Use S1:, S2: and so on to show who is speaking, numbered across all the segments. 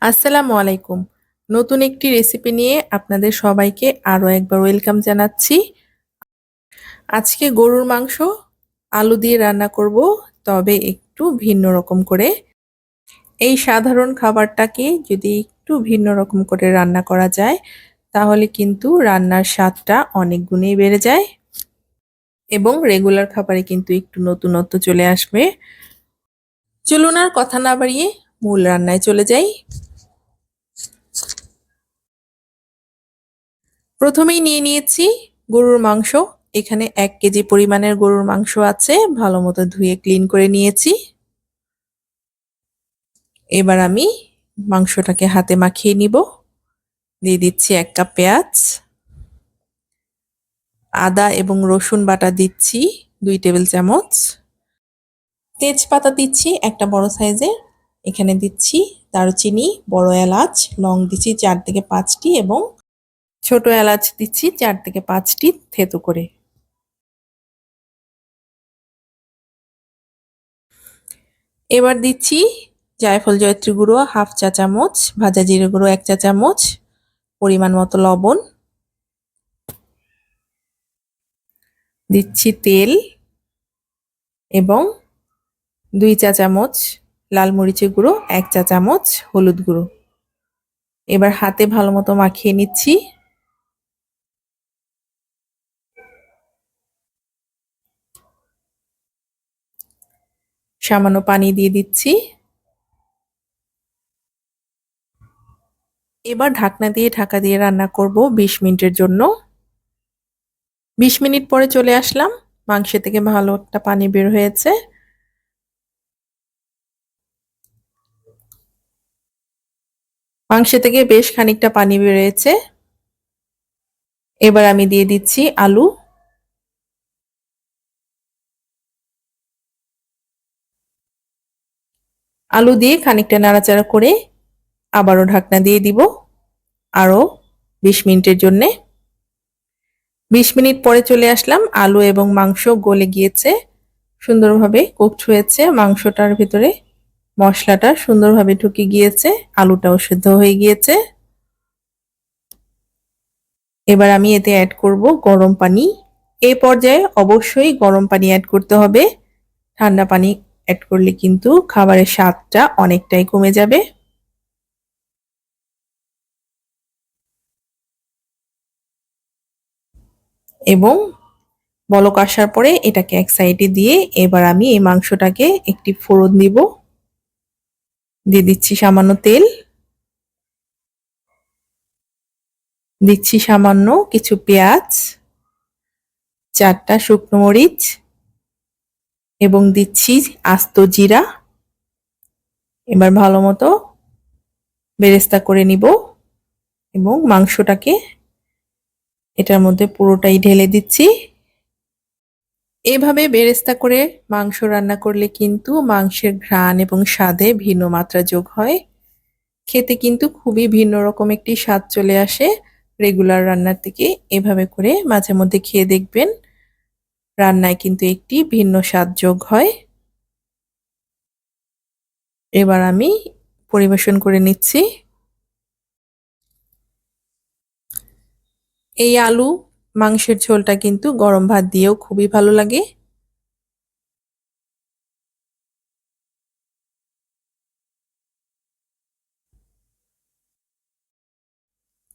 S1: আসসালামু আলাইকুম। নতুন একটি রেসিপি নিয়ে আপনাদের সবাইকে আরও একবার ওয়েলকাম জানাচ্ছি। আজকে গরুর মাংস আলু দিয়ে রান্না করব, তবে একটু ভিন্ন রকম করে। এই সাধারণ খাবারটাকে যদি একটু ভিন্ন রকম করে রান্না করা যায়, তাহলে কিন্তু রান্নার স্বাদটা অনেক গুণেই বেড়ে যায় এবং রেগুলার খাবারে কিন্তু একটু নতুনত্ব চলে আসবে। চলুন আর কথা না বাড়িয়ে মূল রান্নায় চলে যাই। প্রথমেই নিয়ে নিয়েছি গরুর মাংস। এখানে 1 কেজি পরিমাণের গরুর মাংস আছে, ভালো মতো ধুয়ে ক্লিন করে নিয়েছি। এবার আমি মাংসটাকে হাতে মাখিয়ে নিব। দিয়ে দিচ্ছি 1 কাপ পেঁয়াজ, আদা এবং রসুন বাটা দিচ্ছি 2 টেবিল চামচ, তেজপাতা দিচ্ছি একটা বড় সাইজের, এখানে দিচ্ছি দারুচিনি, বড় এলাচ, লং দিচ্ছি 4 থেকে 5টি এবং ছোট এলাচ দিচ্ছি 4 থেকে 5টি থেতো করে। এবার দিচ্ছি জায়ফল জয়ত্রী গুঁড়ো হাফ চা চামচ, ভাজা জিরে গুঁড়ো 1 চা চামচ, পরিমাণ মতো লবণ, দিচ্ছি তেল এবং 2 চা চামচ লাল মরিচের গুঁড়ো, 1 চা চামচ হলুদ গুঁড়ো। এবার হাতে ভালো মতো মাখিয়ে নিচ্ছি। সামান্য পানি দিয়ে দিচ্ছি। এবার ঢাকনা দিয়ে ঢাকা দিয়ে রান্না করব 20 মিনিটের জন্য। 20 মিনিট পরে চলে আসলাম, মাংস থেকে ভালো একটা পানি বের হয়েছে। মাংস থেকে বেশ খানিকটা পানি বেরিয়েছে। এবার আমি দিয়ে দিচ্ছি আলু। আলু দিয়ে খানিকটা নাড়াচাড়া করে আবারও ঢাকনা দিয়ে দিব আরও 20 মিনিটের জন্যে। 20 মিনিট পরে চলে আসলাম, আলু এবং মাংস গলে গিয়েছে, সুন্দরভাবে কুকড হয়েছে। মাংসটার ভিতরে মশলাটা সুন্দরভাবে ঢুকে গিয়েছে, আলুটাও সিদ্ধ হয়ে গিয়েছে। এবার আমি এতে অ্যাড করব গরম পানি। এই পর্যায়ে অবশ্যই গরম পানি অ্যাড করতে হবে। ঠান্ডা পানি অ্যাড করলে কিন্তু খাবারের স্বাদটা অনেকটাই কমে যাবে। এবং বলক আসার পরে এটাকে এক সাইডে দিয়ে এবার আমি এই মাংসটাকে একটি ফোড়ন দিব। দিয়ে দিচ্ছি সামান্য তেল, দিচ্ছি সামান্য কিছু পেঁয়াজ, 4টা শুকনো মরিচ এবং দিচ্ছি আস্ত জিরা। এবার ভালো মতো বেরেস্তা করে নিব এবং মাংসটাকে এটার মধ্যে পুরোটাই ঢেলে দিচ্ছি। এভাবে বেরেস্তা করে মাংস রান্না করলে কিন্তু মাংসের ঘ্রাণ এবং স্বাদে ভিন্ন মাত্রা যোগ হয়। খেতে কিন্তু খুবই ভিন্ন রকম একটি স্বাদ চলে আসে রেগুলার রান্নার থেকে। এভাবে করে মাঝে মধ্যে খেয়ে দেখবেন, রান্নায় কিন্তু একটি ভিন্ন স্বাদ যোগ হয়। এবার আমি পরিবেশন করে নিচ্ছি। এই আলু মাংসের ঝোলটা কিন্তু গরম ভাত দিয়েও খুবই ভালো লাগে।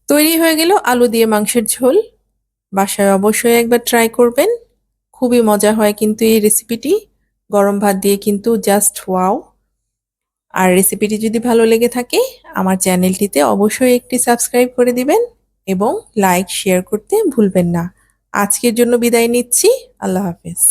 S1: তৈরি হয়ে গেল আলু দিয়ে মাংসের ঝোল। বাসায় অবশ্যই একবার ট্রাই করবেন, খুবই মজা হয় কিন্তু এই রেসিপিটি। গরম ভাত দিয়ে কিন্তু জাস্ট ওয়াও। আর রেসিপিটি যদি ভালো লেগে থাকে আমার চ্যানেলটিতে অবশ্যই একটি সাবস্ক্রাইব করে দিবেন এবং লাইক শেয়ার করতে ভুলবেন না। আজকের জন্য বিদায় নিচ্ছি। আল্লাহ হাফেজ।